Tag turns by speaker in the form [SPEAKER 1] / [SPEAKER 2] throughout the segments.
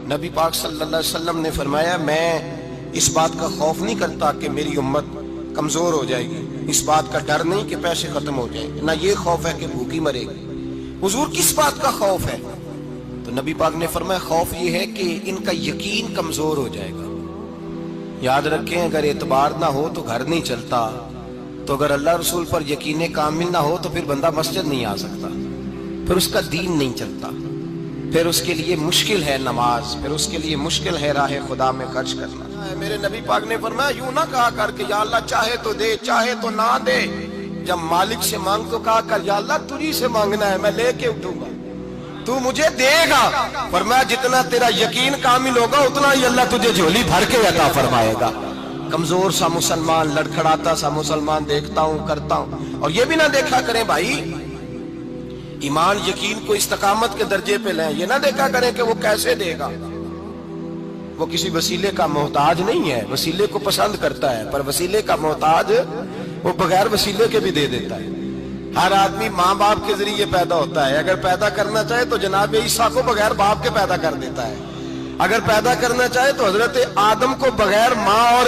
[SPEAKER 1] نبی پاک صلی اللہ علیہ وسلم نے فرمایا میں اس بات کا خوف نہیں کرتا کہ میری امت کمزور ہو جائے گی، اس بات کا ڈر نہیں کہ پیسے ختم ہو جائیں گے، نہ یہ خوف ہے کہ بھوکی مرے گی۔ حضور کس بات کا خوف ہے؟ تو نبی پاک نے فرمایا خوف یہ ہے کہ ان کا یقین کمزور ہو جائے گا۔ یاد رکھیں اگر اعتبار نہ ہو تو گھر نہیں چلتا، تو اگر اللہ رسول پر یقین کامل نہ ہو تو پھر بندہ مسجد نہیں آ سکتا، پھر اس کا دین نہیں چلتا، پھر اس کے لیے مشکل ہے نماز، پھر اس کے لیے مشکل ہے راہ خدا میں خرچ کرنا۔ میرے نبی پاک نے فرمایا یوں نہ کہا کر کے یا اللہ چاہے تو دے چاہے تو نہ دے، جب مالک سے مانگ تو کہا کر یا اللہ تجھی سے مانگنا ہے، میں لے کے اٹھوں گا، تو مجھے دے گا۔ فرمایا جتنا تیرا یقین کامل ہوگا اتنا ہی اللہ تجھے جھولی بھر کے عطا فرمائے گا۔ کمزور سا مسلمان، لڑکھڑاتا سا مسلمان دیکھتا ہوں کرتا ہوں، اور یہ بھی نہ دیکھا کریں بھائی ایمان یقین کو استقامت کے درجے پہ لیں، یہ نہ دیکھا کریں کہ وہ کیسے دے گا، وہ کسی وسیلے کا محتاج نہیں ہے، وسیلے کو پسند کرتا ہے، پر وسیلے کا محتاج وہ بغیر وسیلے کے بھی دے دیتا ہے۔ ہر آدمی ماں باپ کے ذریعے پیدا ہوتا ہے، اگر پیدا کرنا چاہے تو جناب عیسیٰ کو بغیر باپ کے پیدا کر دیتا ہے، اگر پیدا کرنا چاہے تو حضرت آدم کو بغیر ماں اور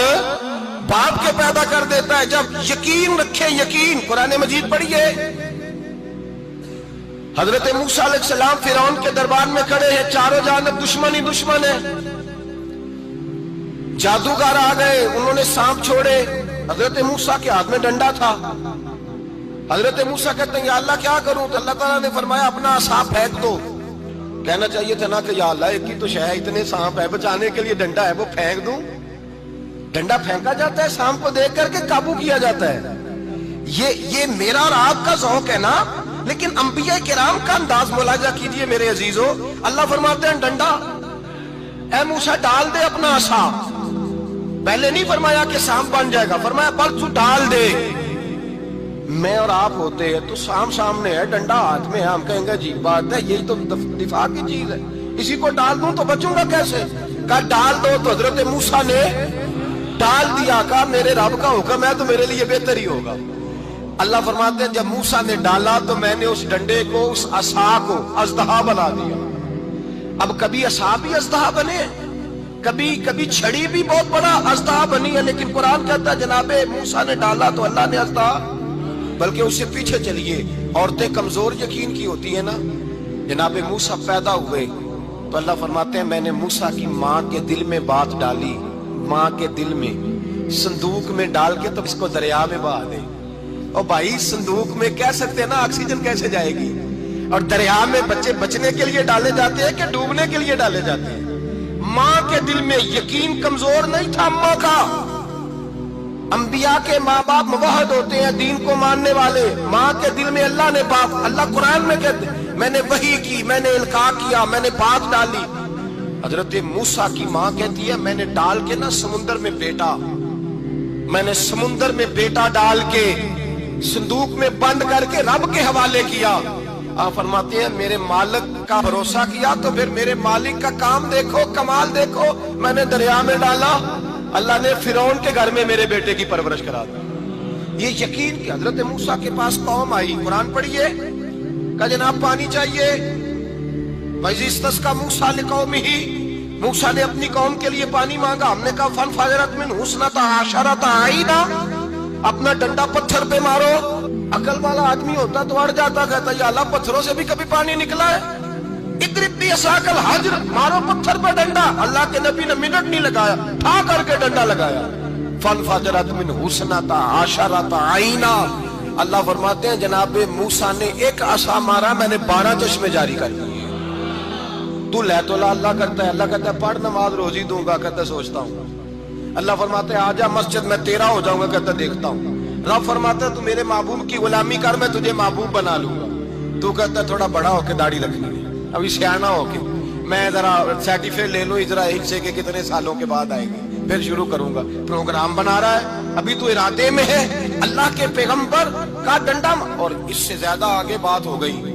[SPEAKER 1] باپ کے پیدا کر دیتا ہے۔ جب یقین رکھیں، یقین، قرآن مجید پڑھیے، حضرت موسیٰ علیہ السلام فرعون کے دربار میں کھڑے ہیں، چاروں جانب دشمن ہی دشمن ہے، جادوگر آ گئے، انہوں نے سانپ چھوڑے، حضرت موسیٰ کے ہاتھ میں ڈنڈا تھا، حضرت موسیٰ کہتے ہیں یا اللہ کیا کروں؟ تو اللہ تعالیٰ نے فرمایا اپنا عصا پھینک دو۔ کہنا چاہیے تھا نا کہ یا اللہ ایک ہی تو شے ہے، اتنے سانپ ہے، بچانے کے لیے ڈنڈا ہے وہ پھینک دوں؟ ڈنڈا پھینکا جاتا ہے، سانپ کو دیکھ کر کے قابو کیا جاتا ہے۔ یہ میرا اور آپ کا ذوق ہے نا، لیکن انبیاء کرام کا انداز ملاحظہ کیجئے میرے عزیزو۔ اللہ فرماتے ہیں ڈنڈا، اے موسیٰ ڈال دے اپنا عصا، پہلے نہیں فرمایا کہ سانپ بن جائے گا، فرمایا بس تو ڈال دے۔ میں اور آپ ہوتے ہیں تو سام سامنے ہے، ڈنڈا ہاتھ میں ہے، ہم کہیں گے عجیب بات ہے، یہی تو دفاع کی چیز ہے، اسی کو ڈال دوں تو بچوں گا کیسے؟ کہا ڈال دو، تو حضرت موسیٰ نے ڈال دیا، کہا میرے رب کا حکم ہے تو میرے لیے بہتر ہی ہوگا۔ اللہ فرماتے ہیں جب موسیٰ نے ڈالا تو میں نے اس ڈنڈے کو، اس عصا کو اژدہا بنا دیا۔ اب کبھی عصا بھی اژدہا بنے، کبھی چھڑی بھی بہت بڑا اژدہا بنی ہے، لیکن قرآن کہتا ہے جناب موسیٰ نے ڈالا تو اللہ نے اژدہا، بلکہ اس سے پیچھے چلیے، عورتیں کمزور یقین کی ہوتی ہیں نا، جناب موسیٰ پیدا ہوئے تو اللہ فرماتے ہیں میں نے موسیٰ کی ماں کے دل میں بات ڈالی، ماں کے دل میں، صندوق میں ڈال کے تو اس کو دریا میں بہا دے۔ اور بھائی صندوق میں کہہ سکتے ہیں نا آکسیجن کیسے جائے گی، اور دریا میں بچے بچنے کے لیے ڈالے جاتے ہیں کہ ڈوبنے کے لیے ڈالے جاتے ہیں۔ ماں کے دل میں یقین کمزور نہیں تھا ماں کا۔ انبیاء کے ماں باپ موحد ہوتے ہیں، دین کو ماننے والے، ماں کے دل میں اللہ نے بات، اللہ قرآن میں کہتے ہیں میں نے وحی کی، میں نے القاء کیا، میں نے بات ڈالی۔ حضرت موسیٰ کی ماں کہتی ہے میں نے ڈال کے نا سمندر میں بیٹا، میں نے سمندر میں بیٹا ڈال کے صندوق میں بند کر کے رب کے حوالے کیا۔ آپ فرماتے ہیں میرے مالک کا بھروسہ کیا تو پھر میرے مالک کا کام دیکھو، کمال دیکھو، میں نے دریا میں ڈالا، اللہ نے فرعون کے گھر میں میرے بیٹے کی پرورش کرا دی۔ یہ یقین کہ حضرت موسیٰ کے پاس قوم آئی، قرآن پڑھیے، کہا جناب پانی چاہیے، وَإِذِ اسْتَسْقَىٰ مُوسَىٰ لِقَوْمِهِ، موسیٰ نے اپنی قوم کے لیے پانی مانگا، ہم نے کہا فَانْفَجَرَتْ مِنْهُ اثْنَتَا عَشَرَةَ عَيْنًا، اپنا ڈنڈا پتھر پہ مارو۔ عقل والا آدمی ہوتا تو اڑ جاتا، کہتا یا اللہ پتھروں سے بھی کبھی پانی نکلا ہے؟ اضرب بعصاک الحجر، مارو پتھر پہ ڈنڈا۔ اللہ کے نبی نے منٹ نہیں لگایا، ٹھا کر کے ڈنڈا لگایا، فَانْفَجَرَتْ مِنْهُ اثْنَتَا عَشَرَةَ عَيْنًا۔ اللہ فرماتے ہیں جناب موسیٰ نے ایک عصا مارا، میں نے 12 چشمے جاری کر دیے۔ تو لے تو اللہ کرتا ہے، اللہ کہتا ہے پڑھ نماز روزی دوں گا، کہتا ہے سوچتا ہوں۔ اللہ فرماتے ہیں آجا مسجد میں تیرا ہو جاؤں گا، کہتا ہے دیکھتا ہوں۔ رب فرماتا ہے تو میرے محبوب کی غلامی کر، میں تجھے محبوب بنا لوں گا۔ تو کہتا ہے تھوڑا بڑا ہو کے داڑھی رکھنی ہے، ابھی سیانا ہو کے میں ذرا سرٹیفکیٹ لے لوں ذرا حصے کے کتنے سالوں کے بعد آئے گی، پھر شروع کروں گا۔ پروگرام بنا رہا ہے، ابھی تو ارادے میں ہے۔ اللہ کے پیغمبر کا ڈنڈا، اور اس سے زیادہ آگے بات ہو گئی،